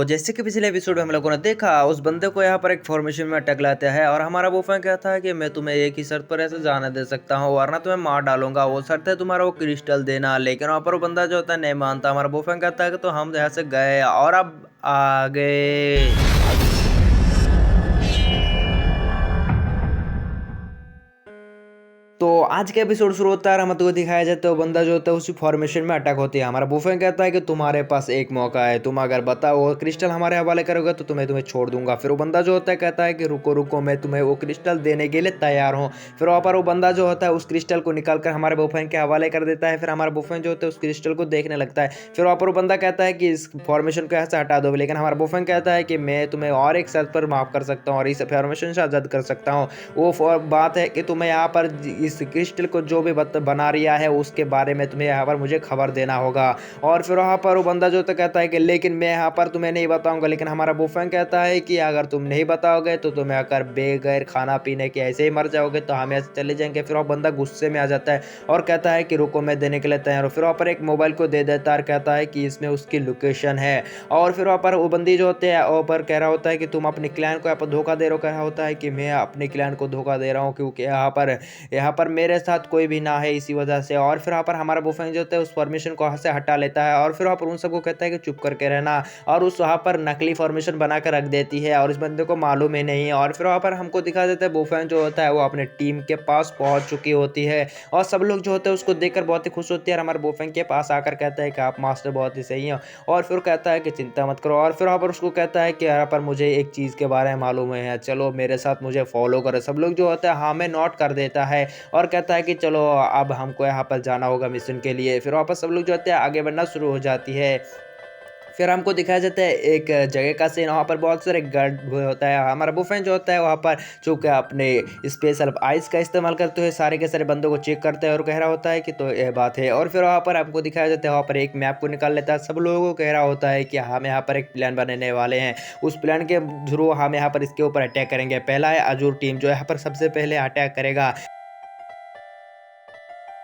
जैसे कि पिछले एपिसोड में हम लोगों ने देखा उस बंदे को यहाँ पर एक फॉर्मेशन में अटक लाता है और हमारा वो फैन कहता है कि मैं तुम्हें एक ही शर्त पर ऐसे जाने दे सकता हूँ वरना तुम्हें मार डालूंगा। वो शर्त है तुम्हारा वो क्रिस्टल देना। लेकिन वहाँ पर वो बंदा जो होता है नहीं मानता। हमारा वो फैन कहता है कि तो हम यहाँ से गए और अब आगे। तो आज का एपिसोड शुरू होता है और हमको दिखाया जाता है वो बंदा जो होता है उसी फॉर्मेशन में अटैक होती है। हमारा बुफेन कहता है कि तुम्हारे पास एक मौका है, तुम अगर बताओ वो क्रिस्टल हमारे हवाले करोगे तो तुम्हें तुम्हें छोड़ दूंगा। फिर वो बंदा जो होता है कहता है कि रुको रुको, मैं तुम्हें वो क्रिस्टल देने के लिए तैयार हूँ। फिर वहाँ पर वो बंदा जो होता है उस क्रिस्टल को निकाल कर हमारे बुफेन के हवाले कर देता है। फिर हमारा बुफेन जो होता है उस क्रिस्टल को देखने लगता है। फिर वहाँ पर वो बंदा कहता है कि इस फॉर्मेशन को ऐसे हटा दो, लेकिन हमारा बुफेन कहता है कि मैं तुम्हें और एक शर्त पर माफ कर सकता हूँ और इस फॉर्मेशन से आज़ाद कर सकता हूँ। वो बात है कि तुम्हें यहाँ पर इस क्रिस्टल को जो भी बना रिया है उसके बारे में तुम्हें यहाँ पर मुझे खबर देना होगा। और फिर वहाँ पर वो बंदा जो तो कहता है कि लेकिन मैं यहाँ पर तुम्हें नहीं बताऊंगा। लेकिन हमारा बुफेन कहता है कि अगर तुम नहीं बताओगे तो तुम्हें अगर बेगैर खाना पीने के ऐसे ही मर जाओगे तो हम ऐसे चले जाएंगे। फिर वो बंदा गुस्से में आ जाता है और कहता है कि रुको मैं देने के लिए तैयार हूँ। फिर वहाँ पर एक मोबाइल को दे देता है और कहता है कि इसमें उसकी लोकेशन है। और फिर वहाँ पर वो बंदी जो होते हैं वहाँ पर कह रहा होता है कि तुम अपने क्लाइंट को यहाँ पर धोखा दे रहे हो। कह रहा होता है कि मैं अपने क्लाइंट को धोखा दे रहा हूँ क्योंकि यहाँ पर मेरे साथ कोई भी ना है इसी वजह से। और फिर वहाँ पर हमारा बुफेन जो होता है उस फॉर्मेशन को वहाँ से हटा लेता है और फिर वहाँ पर उन सबको कहता है कि चुप करके रहना और उस वहाँ पर नकली फॉर्मेशन बना कर रख देती है और इस बंदे को मालूम ही नहीं है। और फिर वहाँ पर हमको दिखा देता है बुफेन जो होता है वो अपने टीम के पास पहुंच चुकी होती है और सब लोग जो होते हैं उसको देखकर बहुत ही खुश होती है और हमारे बुफेन के पास आकर कहता है कि आप मास्टर बहुत ही सही हैं। और फिर कहता है कि चिंता मत करो। और फिर वहाँ पर उसको कहता है कि यहाँ पर मुझे एक चीज़ के बारे में मालूम है, चलो मेरे साथ मुझे फॉलो करो। सब लोग जो होता है हाँ में नोट कर देता है और कहता है कि चलो अब हमको यहाँ पर जाना होगा मिशन के लिए। फिर वापस सब लोग जो होते हैं आगे बढ़ना शुरू हो जाती है। फिर हमको दिखाया जाता है एक जगह का सीन, वहाँ पर बहुत सारे गार्ड होता है। हमारा बुफेन जो होता है वहाँ पर चूंकि अपने स्पेशल आइस का इस्तेमाल करते हुए सारे के सारे बंदों को चेक करता है और कह रहा होता है कि तो यह बात है। और फिर वहाँ पर हमको दिखाया जाता है वहाँ पर एक मैप को निकाल लेता है। सब लोगों को कह रहा होता है कि हम यहाँ पर एक प्लान बनाने वाले हैं, उस प्लान के थ्रू हम यहाँ पर इसके ऊपर अटैक करेंगे। पहला है अजूर टीम जो यहाँ पर सबसे पहले अटैक करेगा,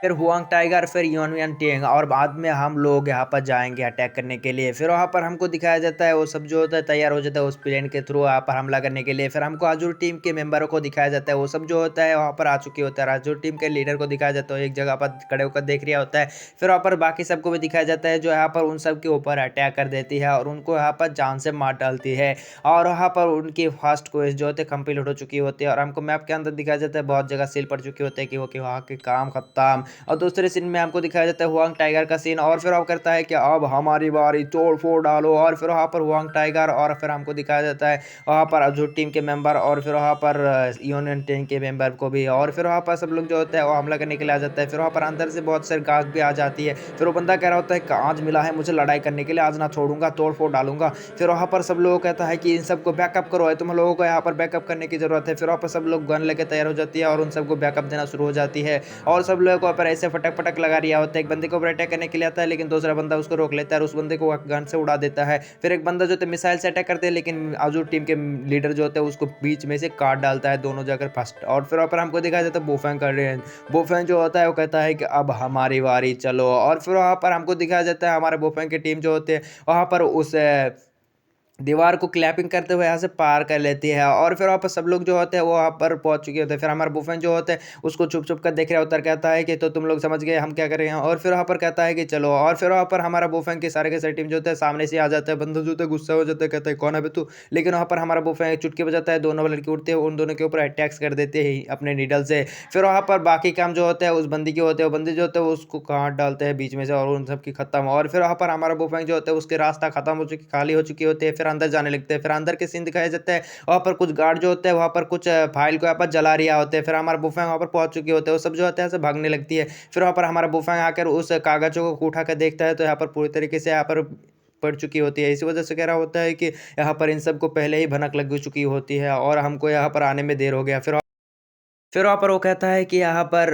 फिर हुआंग टाइगर, फिर यूनवियन टेंग और बाद में हम लोग यहाँ पर जाएंगे अटैक करने के लिए। फिर वहाँ पर हमको दिखाया जाता है वो सब जो होता है तैयार हो जाता है उस प्लेन के थ्रू यहाँ पर हमला करने के लिए। फिर हमको आजूर टीम के मेंबरों को दिखाया जाता है वो सब जो होता है वहाँ पर आ चुके होता है। आजूर टीम के लीडर को दिखाया जाता है एक जगह पर खड़े होकर देख रहा होता है। फिर वहाँ पर बाकी सबको भी दिखाया जाता है जो यहाँ पर उन सब के ऊपर अटैक कर देती है और उनको यहाँ पर जान से मार डालती है। और वहाँ पर उनकी फर्स्ट क्वेस्ट जो होते हैं कंप्लीट हो चुकी होती है और हमको मैप के अंदर दिखाया जाता है बहुत जगह सील पड़ चुकी होती है कि वहाँ के काम खत्म। और दूसरे सीन में हमको दिखाया जाता है हुआंग टाइगर का सीन और फिर वो करता है कि अब हमारी बारी, तोड़ फोड़ डालो। और फिर वहाँ पर हुआंग टाइगर और फिर हमको दिखाया जाता है वहाँ पर अजूर टीम के मेंबर और फिर वहाँ पर यूनियन टीम के मेंबर को भी। और फिर वहाँ पर सब लोग जो होता है वो हमला करने के लिए आ जाता है। फिर वहाँ पर अंदर से बहुत सारे गार्ड भी आ जाती है। फिर वो बंदा कह रहा होता है कि आज मिला है मुझे लड़ाई करने के लिए, आज ना छोड़ूंगा, तोड़ फोड़ डालूंगा। फिर वहाँ पर सब लोगों को कहता है कि इन सबको बैकअप करो, है तुम लोगों को यहाँ पर बैकअप करने की जरूरत है। फिर वहाँ पर सब लोग गन लेके तैयार हो जाती है और उन सबको बैकअप देना शुरू हो जाती है और सब लोगों को पर ऐसे फटक फटक लगा रिया होता है। एक बंदे को ऊपर अटैक करने के लिए आता है लेकिन दूसरा बंदा उसको रोक लेता है और उस बंदे को गन से उड़ा देता है। फिर एक बंदा जो होता है मिसाइल से अटैक करते हैं लेकिन आजूर टीम के लीडर जो होता है उसको बीच में से काट डालता है, दोनों जाकर फर्स्ट। और फिर वहाँ पर हमको दिखाया जाता है बोफैन कर रहे हैं। बोफैन जो होता है वो कहता है कि अब हमारी बारी, चलो। और फिर वहाँ पर हमको दिखाया जाता है हमारे बोफैन की टीम जो होते हैं वहाँ पर उस दीवार को क्लैपिंग करते हुए यहाँ से पार कर लेती है। और फिर वहाँ पर सब लोग जो होते हैं वो वहाँ पर पहुंच चुके होते हैं। फिर हमारा बुफेन जो होता है उसको छुप छुप कर देख रहा होता है, कहता है कि तो तुम लोग समझ गए हम क्या कर रहे हैं। और फिर वहाँ पर कहता है कि चलो। और फिर वहाँ पर हमारा बुफेन की सारे के सारी टीम जो होता है सामने से आ जाता है। बंदा जो होता है गुस्सा हो जाता है, कहता है कौन है बे तू। लेकिन वहाँ पर हमारा बुफेन चुटकी बजाता है, दोनों लड़के उठते हैं, उन दोनों के ऊपर अटैक्स कर देते हैं अपने नीडल से। फिर वहाँ पर बाकी काम जो होता है उस बंदी के होते हैं, वो बंदी जो होते हैं उसको काट डालते हैं बीच में से और उन सब की खत्म। और फिर वहाँ पर हमारा बुफेन जो होता है उसके रास्ता खत्म हो चुकी, खाली हो चुकी होती है। फिर अंदर जाने लगते हैं। फिर अंदर के सीन दिखाया जाता है वहाँ पर कुछ गार्ड जो होते हैं वहाँ पर कुछ फाइल को यहाँ पर जला रिया होते हैं। फिर हमारा बुफेंग वहाँ पर पहुंच चुके होते हैं, वो सब जो होता है ऐसे भागने लगती है। फिर वहाँ पर हमारा बुफेंग आकर उस कागजों को उठा कर देखता है तो यहाँ पर पूरी तरीके से यहाँ पर पड़ चुकी होती है। इसी वजह से कह रहा होता है कि यहाँ पर इन सबको पहले ही भनक लग चुकी होती है और हमको यहाँ पर आने में देर हो गया। फिर वहाँ पर वो कहता है कि यहाँ पर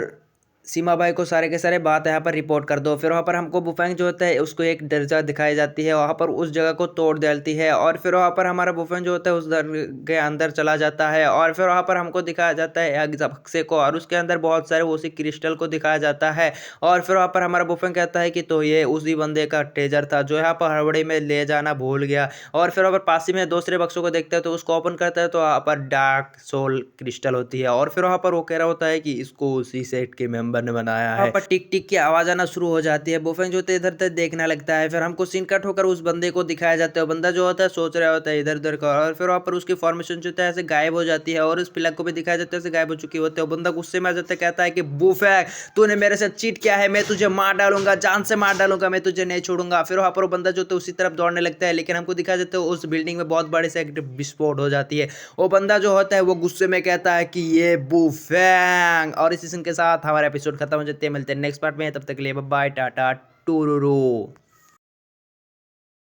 सीमा भाई को सारे के सारे बात यहाँ पर रिपोर्ट कर दो। फिर वहाँ पर हमको बुफेंग जो होता है उसको एक दरजा दिखाई जाती है, वहाँ पर उस जगह को तोड़ डालती है और फिर वहाँ पर हमारा बुफेंग जो होता है उस दर के अंदर चला जाता है और फिर वहाँ पर हमको दिखाया जाता है एक बक्से को और उसके अंदर बहुत सारे उसी क्रिस्टल को दिखाया जाता है। और फिर वहाँ पर हमारा बुफेंग कहता है कि तो ये उसी बंदे का ट्रेजर था जो यहाँ पर हड़बड़ी में ले जाना भूल गया। और फिर वहाँ पर पास ही में दूसरे बक्सों को देखते हैं तो उसको ओपन करता है तो वहाँ पर डार्क सोल क्रिस्टल होती है और फिर वहाँ पर वो कह रहा होता है कि इसको उसी सेट के मेंबर ने बनाया है। वहाँ पर टिक टिक की आवाज आना शुरू हो जाती है। बुफेंग जो होता है इधर उधर देखने लगता है। फिर हमको सीन कट होकर उस बंदे को दिखाया जाता है। बंदा जो होता है सोच रहा होता है इधर उधर का और फिर वहाँ पर उसकी फॉर्मेशन जो होता है ऐसे गायब हो जाती है और उस प्लग को भी दिखाया जाता है ऐसे गायब हो चुकी होते हैं। बंदा गुस्से में आ जाता है, कहता है कि बुफेंग तूने मेरे साथ चीट किया है, मैं तुझे मार डालूंगा, जान से मार डालूंगा, मैं तुझे नहीं छोड़ूंगा। फिर वहाँ पर वो बंदा जो होता है उसी तरफ दौड़ने लगता है लेकिन हमको दिखाया जाता है उस बिल्डिंग में बहुत बड़े से एक विस्फोट हो जाती है। वो बंदा जो होता है वो गुस्से में कहता है कि ये बुफेंग। और इस सीजन के साथ हमारा एपिसोड खत्म हो जाते हैं। मिलते हैं नेक्स्ट पार्ट में, तब तक के लिए बाय बाय टाटा टूरूरू।